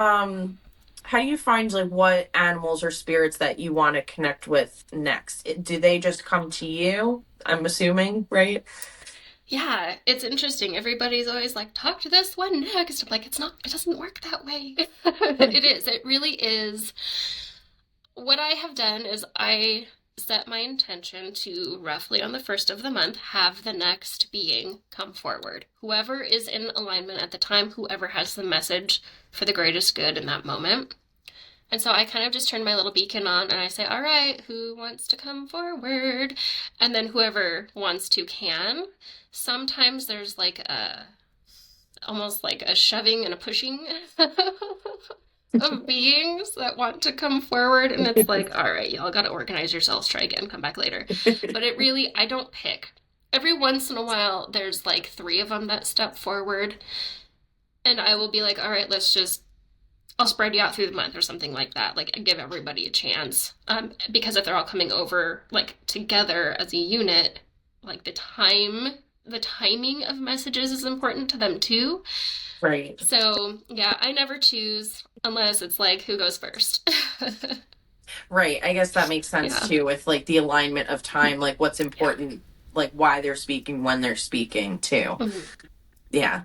um how do you find like what animals or spirits that you want to connect with next? Do they just come to you? I'm assuming, right? Yeah, it's interesting. Everybody's always like, talk to this one next. I'm like, it's not, it doesn't work that way. It is. It really is. What I have done is I set my intention to roughly on the first of the month have the next being come forward. Whoever is in alignment at the time, whoever has the message for the greatest good in that moment. And so I kind of just turn my little beacon on and I say, all right, who wants to come forward? And then whoever wants to can. Sometimes there's like almost like a shoving and a pushing of beings that want to come forward. And it's like, all right, y'all got to organize yourselves, try again, come back later. But it really, I don't pick. Every once in a while, there's like three of them that step forward. And I will be like, all right, I'll spread you out through the month or something like that. Like, I give everybody a chance. Because if they're all coming over like together as a unit, like the timing of messages is important to them too. Right. So yeah, I never choose unless it's like who goes first. Right. I guess that makes sense Yeah. too with like the alignment of time, like what's Yeah. important, like why they're speaking when they're speaking too. Mhm. Yeah.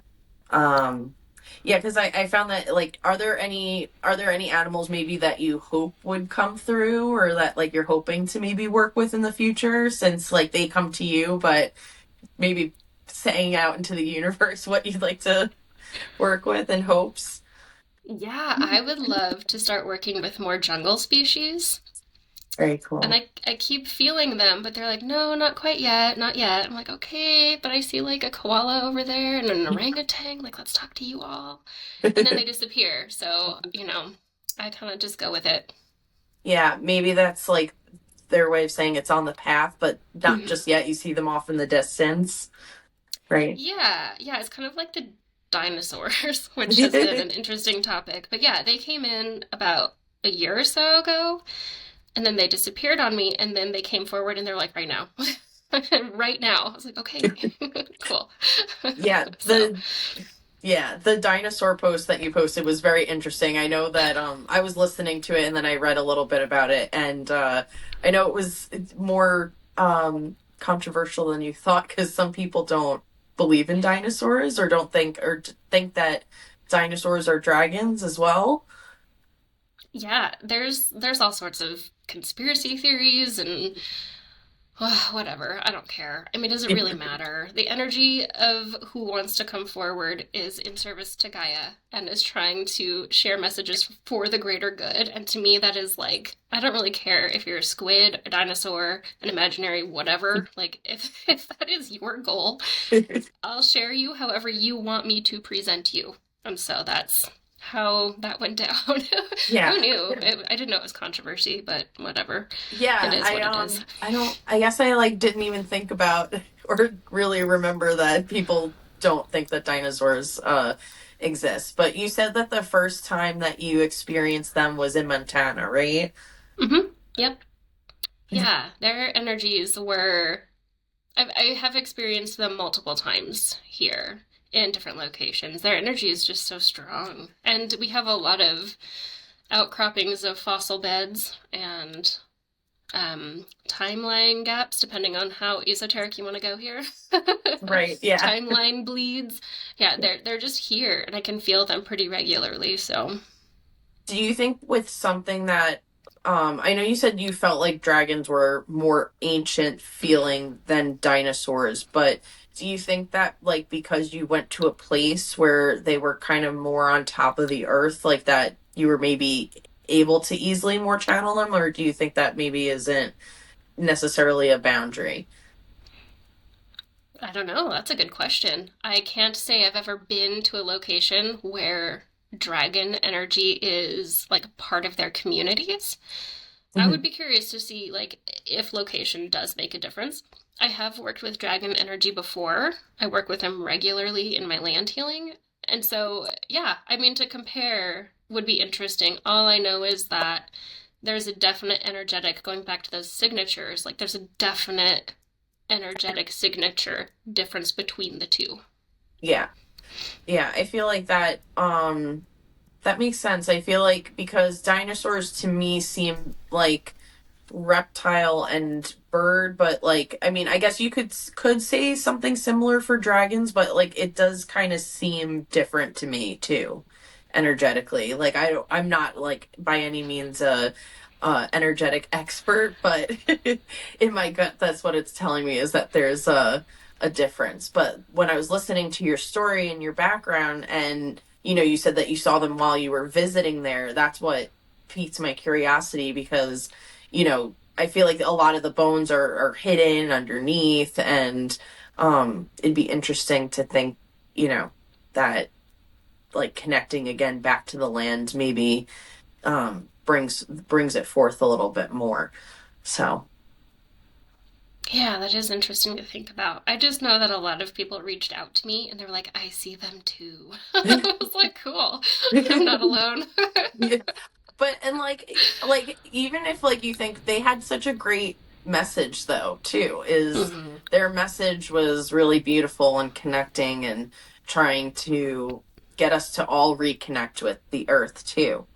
Um yeah, because I found that like are there any animals maybe that you hope would come through or that like you're hoping to maybe work with in the future since like they come to you, but maybe saying out into the universe what you'd like to work with in hopes. Yeah, I would love to start working with more jungle species. Very And cool. I keep feeling them, but they're like, no, not quite yet, not yet. I'm like, okay, but I see like a koala over there and an orangutan. Like, let's talk to you all. And then they disappear. So, I kind of just go with it. Yeah, maybe that's like their way of saying it's on the path, but not Mhm. just yet. You see them off in the distance, right? Yeah, yeah, it's kind of like the dinosaurs, which has been an interesting topic. But yeah, they came in about a year or so ago, and then they disappeared on me, and then they came forward and they're like, right now. Right now. I was like, okay, cool. Yeah, So, the dinosaur post that you posted was very interesting. I know that I was listening to it and then I read a little bit about it and I know it's more controversial than you thought because some people don't believe in dinosaurs or don't think or think that dinosaurs are dragons as well. yeah, there's all sorts of conspiracy theories and whatever. I don't care. I mean, does it really matter? The energy of who wants to come forward is in service to Gaia and is trying to share messages for the greater good. And to me, that is like, I don't really care if you're a squid, a dinosaur, an imaginary whatever. Like, if that is your goal, I'll share you however you want me to present you. And so that's how that went down. Who Yeah. knew? I didn't know it was controversy, but whatever. It Yeah, is what it is. I don't I guess I like didn't even think about or really remember that people don't think that dinosaurs exist. But you said that the first time that you experienced them was in Montana, right? Mm-hmm. Yep. Yeah, their energies were. I have experienced them multiple times here in different locations. Their energy is just so strong. And we have a lot of outcroppings of fossil beds and timeline gaps, depending on how esoteric you want to go here. Right, yeah. Timeline bleeds. Yeah, they're just here, and I can feel them pretty regularly. So Do you think with something that I know you said you felt like dragons were more ancient feeling than dinosaurs, but do you think that like because you went to a place where they were kind of more on top of the earth like that you were maybe able to easily more channel them or do you think that maybe isn't necessarily a boundary? I don't know. That's a good question. I can't say I've ever been to a location where dragon energy is like a part of their communities. I would Mhm. be curious to see like if location does make a difference. I have worked with dragon energy before. I work with them regularly in my land healing. And so, yeah, I mean, to compare would be interesting. All I know is that there's a definite energetic, going back to those signatures, like there's a definite energetic signature difference between the two. Yeah. Yeah, I feel like that That makes sense. I feel like because dinosaurs to me seem like reptile and bird, but like I mean, I guess you could say something similar for dragons, but like it does kind of seem different to me too, energetically. Like I'm not like by any means a energetic expert, but in my gut, that's what it's telling me is that there's a difference. But when I was listening to your story and your background, and you said that you saw them while you were visiting there, that's what piqued my curiosity because I feel like a lot of the bones are hidden underneath, and it'd be interesting to think, you know, that like connecting again back to the land maybe brings it forth a little bit more. So Yeah, that is interesting to think about. I just know that a lot of people reached out to me and they were like, I see them too. I was like, cool. I'm not alone. but and like even if like you think they had such a great message though too is Hmm. their message was really beautiful and connecting and trying to get us to all reconnect with the earth too.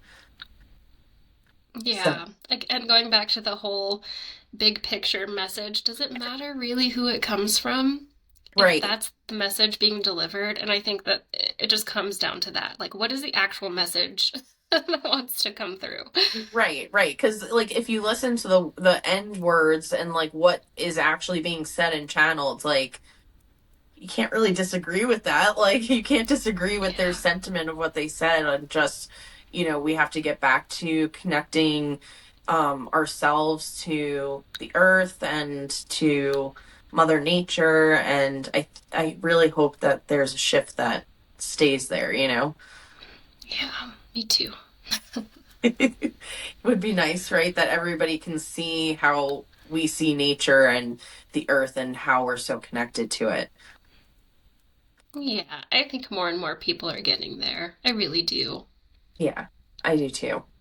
So Yeah. And going back to the whole big picture message, does it matter really who it comes from? If right. that's the message being delivered, and I think that it just comes down to that. Like, what is the actual message that wants to come through? Right, because like if you listen to the end words and like what is actually being said in channel, it's like you can't really disagree with that. Like you can't disagree with their Yeah. sentiment of what they said, and just we have to get back to connecting ourselves to the earth and to Mother Nature, and I really hope that there's a shift that stays there. Yeah, me too. It would be nice, right? That everybody can see how we see nature and the earth and how we're so connected to it. Yeah, I think more and more people are getting there. I really do. Yeah, I do too.